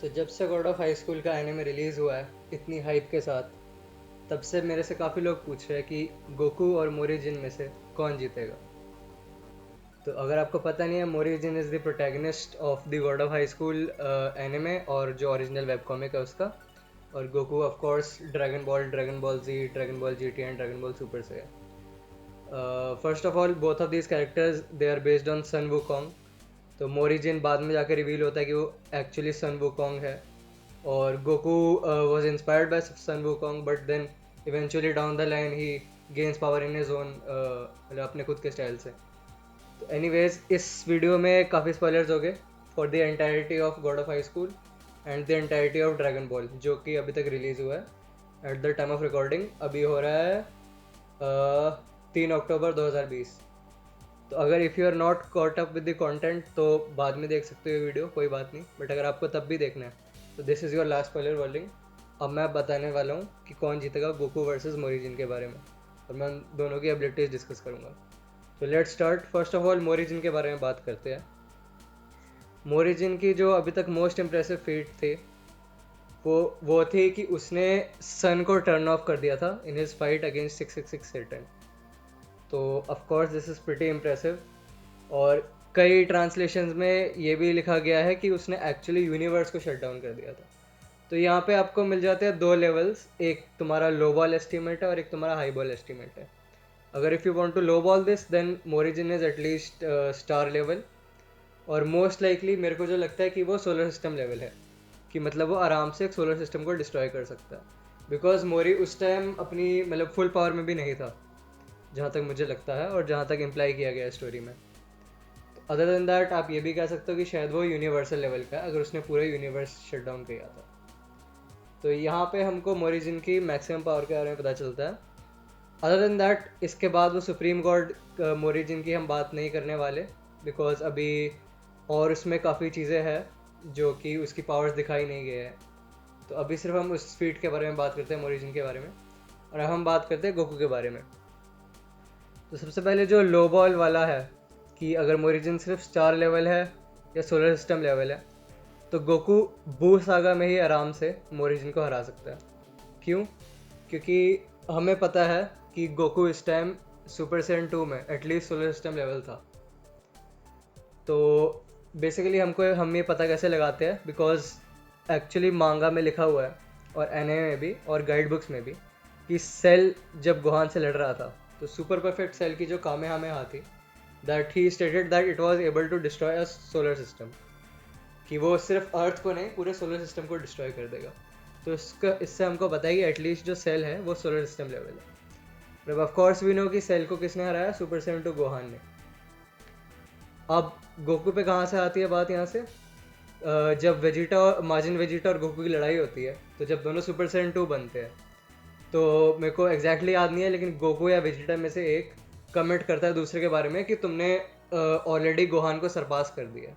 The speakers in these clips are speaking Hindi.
तो जब से गॉड ऑफ हाई स्कूल का एनिमे रिलीज़ हुआ है इतनी हाइप के साथ, तब से मेरे से काफ़ी लोग पूछ रहे हैं कि गोकू और मोरीजिन में से कौन जीतेगा। तो अगर आपको पता नहीं है, Mori Jin is the protagonist of the god of high school anime, और जो ओरिजिनल वेब कॉमिक है उसका। और Goku of course Dragon Ball Z, Dragon Ball GT and Dragon Ball super से है। First of all, both of these characters they are based on Sun Wukong. तो मोरीजिन बाद में जाकर रिवील होता है कि वो एक्चुअली सन वुकोंग है, और Goku was inspired by Sun Wukong, but then eventually down the line he gains power in his own मतलब अपने खुद के स्टाइल से। तो एनीवेज, इस वीडियो में काफ़ी स्पॉयलर्स हो गए for the entirety of God of high School and the entirety of Dragon Ball, जो कि अभी तक रिलीज़ हुआ है at the time of recording. अभी हो रहा है 3 अक्टूबर 2020। तो अगर if you are not caught up with the content तो बाद में देख सकते हो वीडियो, कोई बात नहीं। बट अगर आपको तब भी देखना है तो this is your last spoiler warning. अब मैं बताने वाला हूँ कि कौन जीतेगा गोकू वर्सेस मोरीजिन के बारे में, और मैं उन दोनों की एबिलिटीज डिस्कस करूँगा। तो let's start. First of all Mori Jin के बारे में बात करते हैं। मोरीजिन की जो अभी तक मोस्ट इम्प्रेसिव फीट थी वो थी कि उसने सन को टर्न ऑफ कर दिया था इन हिज फाइट अगेंस्ट 666 सेटन। तो of course this is pretty impressive. और कई ट्रांसलेशंस में ये भी लिखा गया है कि उसने एक्चुअली यूनिवर्स को शट डाउन कर दिया था। तो यहाँ पे आपको मिल जाते हैं दो लेवल्स, एक तुम्हारा लो बॉल एस्टीमेट है और एक तुम्हारा हाई बॉल एस्टीमेट है। अगर if you want to low ball this then Mori Jin is at least star level, और मोस्ट लाइकली मेरे को जो लगता है कि वो सोलर सिस्टम लेवल है, कि मतलब वो आराम से एक सोलर सिस्टम को डिस्ट्रॉय कर सकता है। बिकॉज मोरी उस टाइम अपनी मतलब फुल पावर में भी नहीं था, जहाँ तक मुझे लगता है और जहाँ तक इम्प्लाई किया गया है स्टोरी में। अदर देन दैट आप ये भी कह सकते हो कि शायद वो यूनिवर्सल लेवल का है, अगर उसने पूरा यूनिवर्स शट डाउन किया था। तो यहाँ पे हमको मोरिजिन की मैक्सिमम पावर के बारे में पता चलता है। अदर देन दैट इसके बाद वो सुप्रीम गॉड मोरिजिन की हम बात नहीं करने वाले, बिकॉज अभी और उसमें काफ़ी चीज़ें हैं जो कि उसकी पावर्स दिखाई नहीं गए हैं। तो अभी सिर्फ हम उस फीट के बारे में बात करते हैं, मोरिजिन के बारे में। और अब हम बात करते हैं गोकू के बारे में। तो सबसे पहले जो लो बॉल वाला है, कि अगर मोरिजिन सिर्फ स्टार लेवल है या सोलर सिस्टम लेवल है, तो गोकू बू सागा में ही आराम से मोरिजिन को हरा सकता है। क्यों? क्योंकि हमें पता है कि गोकू इस टाइम सुपर सेन 2 में एटलीस्ट सोलर सिस्टम लेवल था। तो बेसिकली हम ये पता कैसे लगाते हैं, बिकॉज एक्चुअली मांगा में लिखा हुआ है और एनए में भी और गाइड बुक्स में भी, कि सेल जब गोहान से लड़ रहा था तो सुपर परफेक्ट सेल की जो कामेहामेहा थी, that he stated that it was able to destroy a solar system, कि वो सिर्फ अर्थ को नहीं पूरे सोलर सिस्टम को डिस्ट्रॉय कर देगा। तो इससे हमको पता है कि एटलीस्ट जो सेल है वो सोलर सिस्टम लेवल है। अब ऑफ कोर्स वी नो कि सेल को किसने हराया, सुपर सेवन टू गोहान ने। अब गोकू पे कहाँ से आती है बात यहाँ से, जब वेजिटा और माजिन वेजिटा और गोकू की लड़ाई होती है, तो जब दोनों सुपर सेवन 2 बनते हैं, तो मेरे को एग्जैक्टली याद नहीं है, लेकिन गोकू या वेजिटा में से एक कमेंट करता है दूसरे के बारे में कि तुमने ऑलरेडी गोहान को सरपास कर दिया,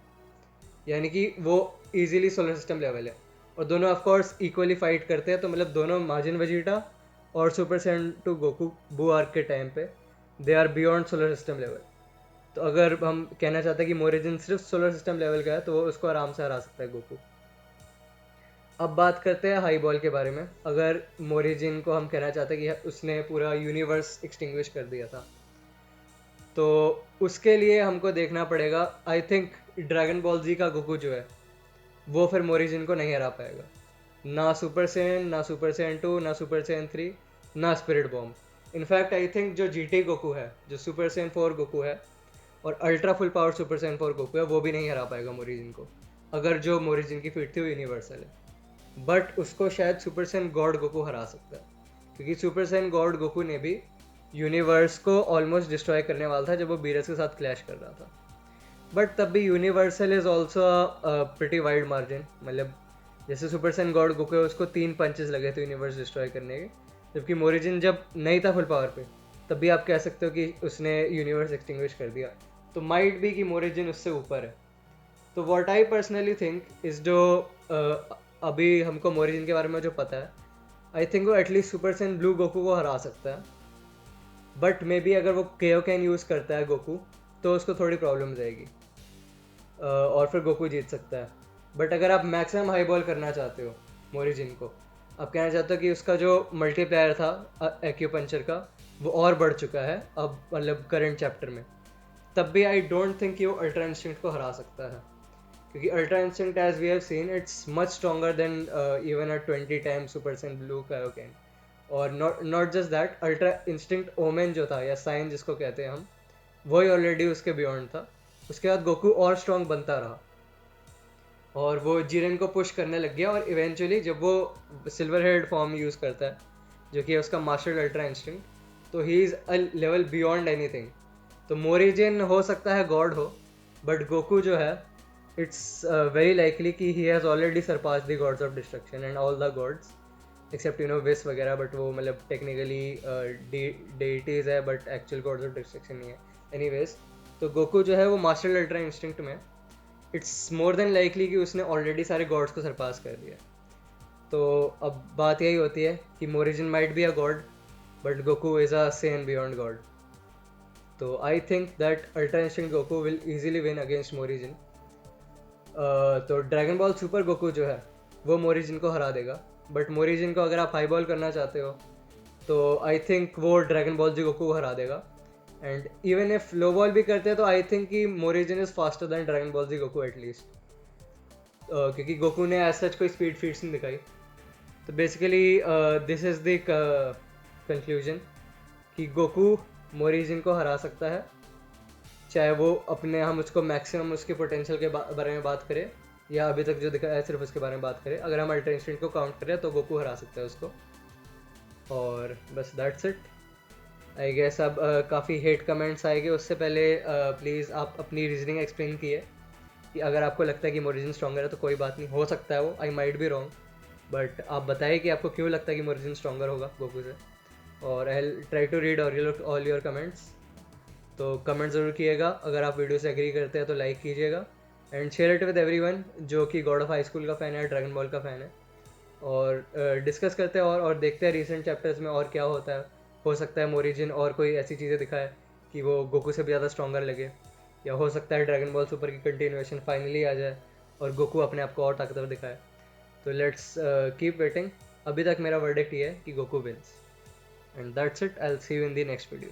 यानी कि वो इजीली सोलर सिस्टम लेवल है। और दोनों ऑफ कोर्स इक्वली फाइट करते हैं, तो मतलब दोनों माजिन वेजिटा और super seven two Goku Buu arc के टाइम पे they are beyond solar system level. तो अगर हम कहना चाहते हैं कि मोरिजिन सिर्फ सोलर सिस्टम लेवल का है, तो वो उसको आराम से हरा सकता है गोकू। अब बात करते हैं हाई बॉल के बारे में। अगर मोरिजिन को हम कहना चाहते हैं कि उसने पूरा यूनिवर्स एक्सटिंग्विश कर दिया था, तो उसके लिए हमको देखना पड़ेगा, आई थिंक ड्रैगन बॉल जी का गोकू जो है वो फिर मोरिजिन को नहीं हरा पाएगा। ना सुपर सेन, ना सुपर सेन 2, ना सुपर सेन 3, ना spirit bomb. In fact I think जो जीटी गोकू है, जो सुपर सेन 4 गोकू है और ultra full power super Sen 4 Goku है, वो भी नहीं हरा पाएगा मोरिजिन को, अगर जो मोरिजिन की फीट थी वो यूनिवर्सल है। बट उसको शायद सुपर सेन गॉड गोकू हरा सकता है, क्योंकि सुपर सेन गॉड गोकू ने भी यूनिवर्स को ऑलमोस्ट डिस्ट्रॉय करने वाला था जब वो बीरस के साथ क्लैश कर रहा था। बट तब भी universal is also pretty wide margin. मतलब जैसे सुपर सेन गॉड गोकू है, उसको 3 पंचेस लगे थे यूनिवर्स डिस्ट्रॉय करने के, जबकि मोरिजिन जब नहीं था फुल पावर पे, तब भी आप कह सकते हो कि उसने यूनिवर्स एक्सटिंग्विश कर दिया। तो माइट भी कि मोरिजिन उससे ऊपर है। तो what I personally think is जो अभी हमको मोरिजिन के बारे में जो पता है, आई थिंक वो at least super Sen blue Goku को हरा सकता है। बट मे बी अगर वो केओ कैन यूज़ करता है गोकू, तो उसको थोड़ी प्रॉब्लम रहेगी और फिर गोकू जीत सकता है। बट अगर आप मैक्सिमम हाई बॉल करना चाहते हो मोरिजिन को, आप कहना चाहते हो कि उसका जो मल्टीप्लायर था एक्यूपंचर का वो और बढ़ चुका है अब, मतलब करंट चैप्टर में, तब भी आई डोंट थिंक वो अल्ट्रा इंस्टिंक्ट को हरा सकता है, क्योंकि ultra instinct as we have seen it's much stronger than even a 20 times super Saiyan blue Kaioken. और not just that, ultra instinct omen जो था या साइन जिसको कहते हैं हम, वही ऑलरेडी उसके बियॉन्ड था। उसके बाद गोकू और स्ट्रॉन्ग बनता रहा और वो जीरेन को पुश करने लग गया, और इवेंचुअली जब वो सिल्वर हेड फॉर्म यूज़ करता है जो कि है उसका मास्टर्ड अल्ट्रा इंस्टिंक्ट, तो he is a level beyond anything. तो मोरिजिन हो सकता है गॉड हो, बट गोकू जो है इट्स वेरी लाइकली कि he has already surpass the gods of destruction and all the gods except Whis वगैरह, बट वो मतलब टेक्निकली डेइटीज़ है but actual gods of destruction नहीं है। एनीवेज, तो गोकू जो है वो मास्टर्ड अल्ट्रा इंस्टिंक्ट में इट्स मोर देन लाइकली कि उसने ऑलरेडी सारे गॉड्स को सरपास कर दिया। तो अब बात यही होती है कि Mori Jin might be a god but Goku is a Saiyan beyond god. तो I think that ultra instinct Goku will easily win against Mori Jin. तो ड्रैगन बॉल सुपर गोकू जो है वो मोरिजिन को हरा देगा, बट मोरिजिन को अगर आप हाई बॉल करना चाहते हो तो आई थिंक वो ड्रैगन बॉल जी गोकू को हरा देगा। And even if low ball भी करते हैं तो आई थिंक कि Mori Jin is faster than Dragon Ball Z Goku at least, क्योंकि गोकू ने एज सच कोई स्पीड फीड्स नहीं दिखाई। तो basically this is the conclusion कि गोकू मोरिजिन को हरा सकता है, चाहे वो अपने हम उसको मैक्सिमम उसके पोटेंशियल के बारे में बात करें या अभी तक जो दिखाया है सिर्फ उसके बारे में बात करें। अगर हम अल्ट्रा इंस्टिंक्ट को काउंट करें तो गोकू हरा सकता है उसको। और बस दैट्स इट आई गेस। अब काफ़ी हेट कमेंट्स आएंगे, उससे पहले प्लीज़ आप अपनी रीजनिंग एक्सप्लेन कीजिए कि अगर आपको लगता है कि मोरिजिन स्ट्रॉन्गर है तो कोई बात नहीं, हो सकता है वो, I might be wrong, but आप बताइए कि आपको क्यों लगता है कि मोरिजिन स्ट्रॉन्गर होगा गोकू से। और I try to read all your comments. तो कमेंट ज़रूर कीजिएगा, अगर आप वीडियो से एग्री करते हैं तो लाइक कीजिएगा and share it with everyone जो कि गॉड ऑफ हाई स्कूल का फ़ैन है, ड्रैगन बॉल का फ़ैन है। और डिस्कस करते हैं और देखते हैं रिसेंट चैप्टर्स में और क्या होता है। हो सकता है मोरिजिन और कोई ऐसी चीज़ें दिखाए कि वो गोकू से भी ज़्यादा स्ट्रॉन्गर लगे, या हो सकता है ड्रैगन बॉल सुपर की कंटिन्यूएशन फाइनली आ जाए और गोकू अपने आप को और ताकतवर दिखाए। तो लेट्स कीप वेटिंग। अभी तक मेरा वर्डिक्ट ये है कि Goku wins, and that's it. I will see you in the next video.